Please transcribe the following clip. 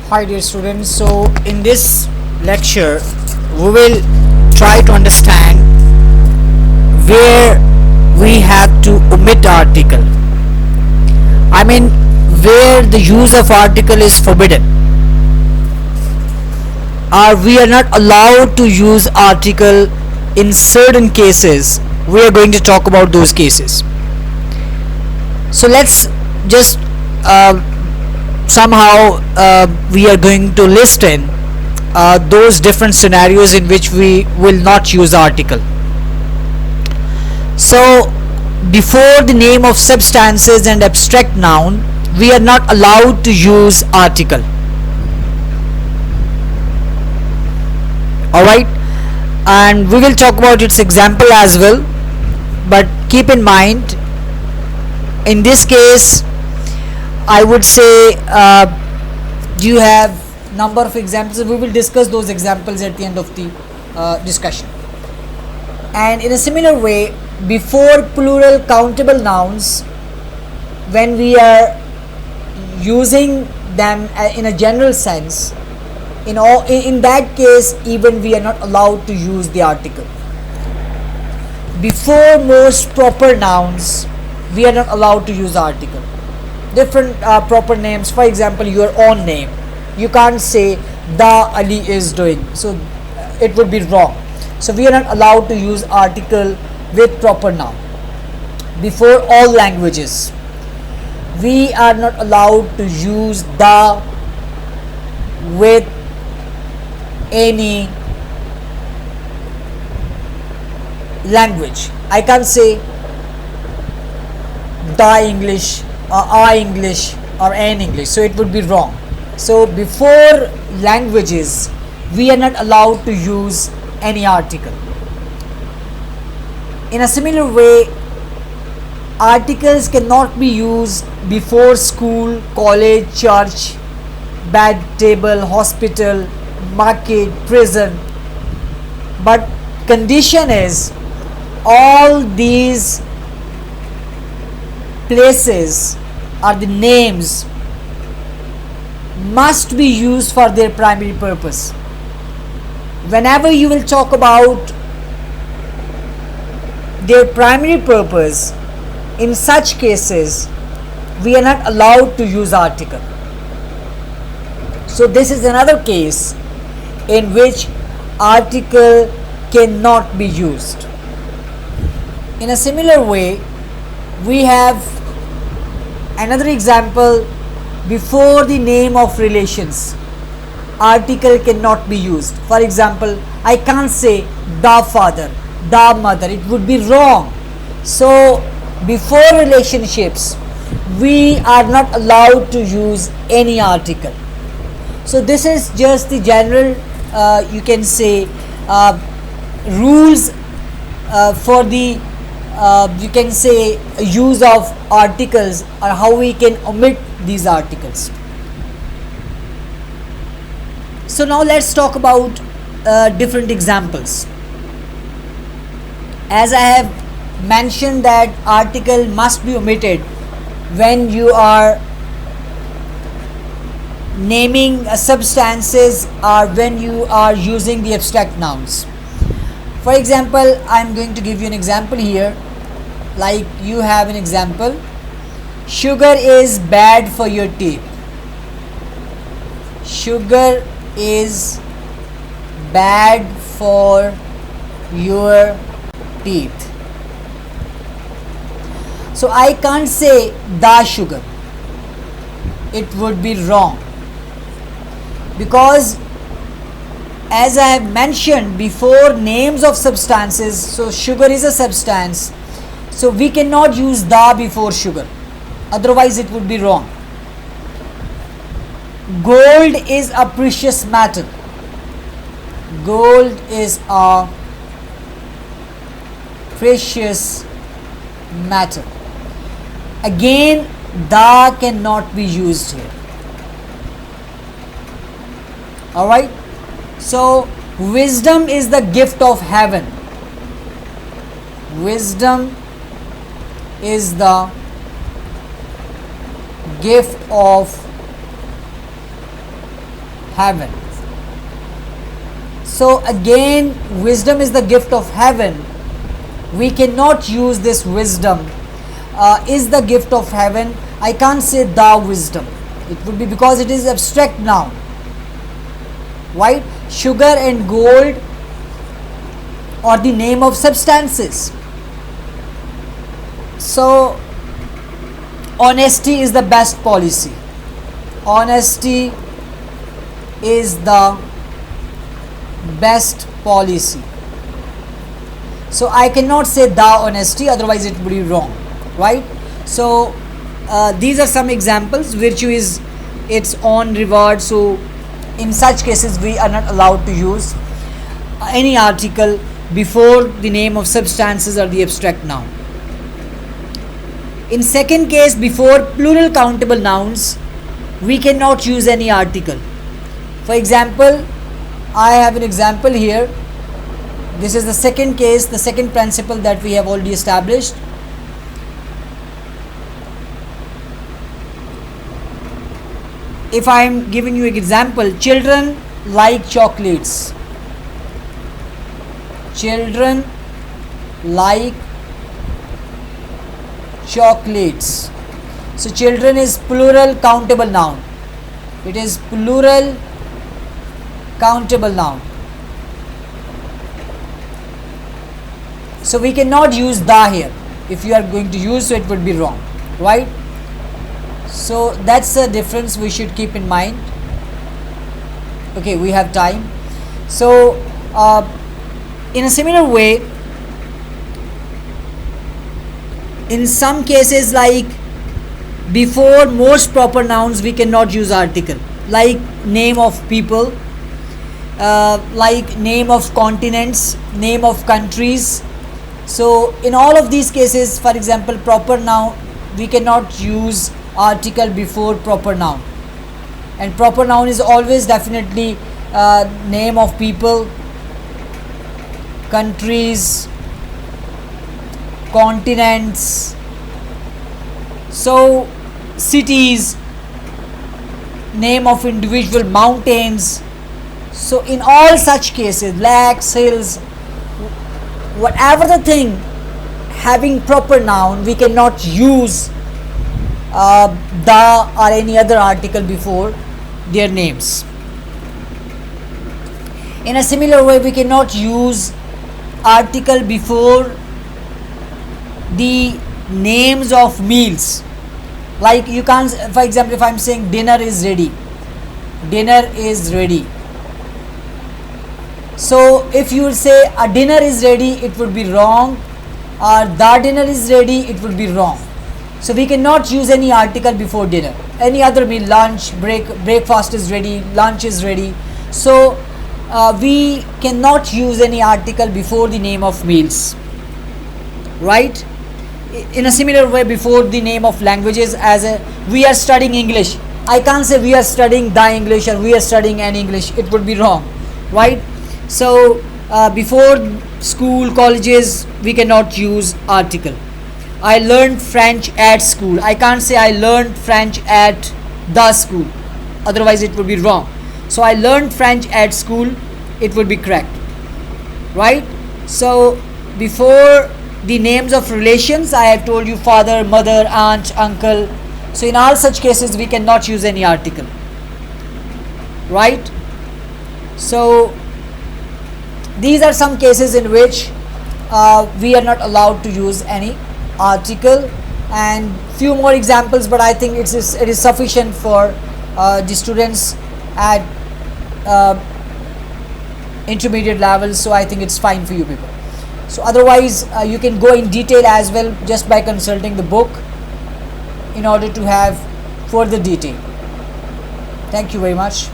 Hi dear students, so in this lecture we will try to understand where we have to omit article. I mean where the use of article is forbidden, or we are not allowed to use article in certain cases. We are going to talk about those cases. So let's just somehow we are going to list in those different scenarios in which we will not use article. So before the name of substances and abstract noun, we are not allowed to use article. Alright, and we will talk about its example as well, but keep in mind in this case I would say you have number of examples. We will discuss those examples at the end of the discussion. And in a similar way, before plural countable nouns, when we are using them in a general sense, in that case even we are not allowed to use the article. Before most proper nouns, we are not allowed to use article. Different proper names, for example your own name, you can't say the Ali is doing, so it would be wrong. So we are not allowed to use article with proper noun. Before all languages, we are not allowed to use the with any language. I can't say the English or a English or an English, so it would be wrong. So before languages, we are not allowed to use any article. In a similar way, articles cannot be used before school, college, church, bed, table, hospital, market, prison. But condition is all these places or the names must be used for their primary purpose. Whenever you will talk about their primary purpose, in such cases we are not allowed to use article. So this is another case in which article cannot be used. In a similar way, we have another example. Before the name of relations, article cannot be used. For example, I can't say the father, the mother, it would be wrong. So before relationships, we are not allowed to use any article. So this is just the general you can say rules for the you can say use of articles, or how we can omit these articles. So now let's talk about different examples. As I have mentioned that article must be omitted when you are naming substances or when you are using the abstract nouns. For example, I am going to give you an example here. Like you have an example, sugar is bad for your teeth. Sugar is bad for your teeth. So I can't say the sugar, it would be wrong, because as I have mentioned before, names of substances, so sugar is a substance, so we cannot use the before sugar, otherwise it would be wrong. Gold is a precious metal. Gold is a precious metal. Again, the cannot be used here. Alright, so wisdom is the gift of heaven. Wisdom is the gift of heaven. So again, wisdom is the gift of heaven. We cannot use this wisdom is the gift of heaven. I can't say the wisdom. It would be because it is abstract noun. Right? Sugar and gold are the name of substances. So honesty is the best policy. Honesty is the best policy. So I cannot say the honesty, otherwise it would be wrong, right? So these are some examples. Virtue is its own reward. So in such cases we are not allowed to use any article before the name of substances or the abstract noun. In second case, before plural countable nouns, we cannot use any article. For example, I have an example here. This is the second case, the second principle that we have already established. If I am giving you an example, children like chocolates. Children like chocolates. So children is plural countable noun. It is plural countable noun. So we cannot use the here. If you are going to use, so it would be wrong, right? So that's the difference we should keep in mind. Okay, we have time. So in a similar way, in some cases, like before most proper nouns, we cannot use article, like name of people, like name of continents, name of countries. So in all of these cases, for example, proper noun, we cannot use article before proper noun, and proper noun is always definitely name of people, countries, continents, so cities, name of individual mountains. So in all such cases, lakes, hills, whatever the thing having proper noun, we cannot use the or any other article before their names. In a similar way, we cannot use article before the names of meals. Like you can't, for example, if I'm saying dinner is ready, dinner is ready. So if you will say a dinner is ready, it would be wrong, or the dinner is ready, it would be wrong. So we cannot use any article before dinner. Any other meal, lunch, breakfast is ready, lunch is ready. So we cannot use any article before the name of meals, right? In a similar way, before the name of languages, as we are studying English, I can't say we are studying the English or we are studying an English. It would be wrong, right? So before school, colleges, we cannot use article. I learned French at school. I can't say I learned French at the school, otherwise it would be wrong. So I learned French at school, it would be correct, right? So before the names of relations, I have told you father, mother, aunt, uncle. So in all such cases, we cannot use any article, right? So these are some cases in which we are not allowed to use any article, and few more examples, but I think it is sufficient for the students at intermediate levels. So I think it's fine for you people. So otherwise you can go in detail as well just by consulting the book in order to have further detail. Thank you very much.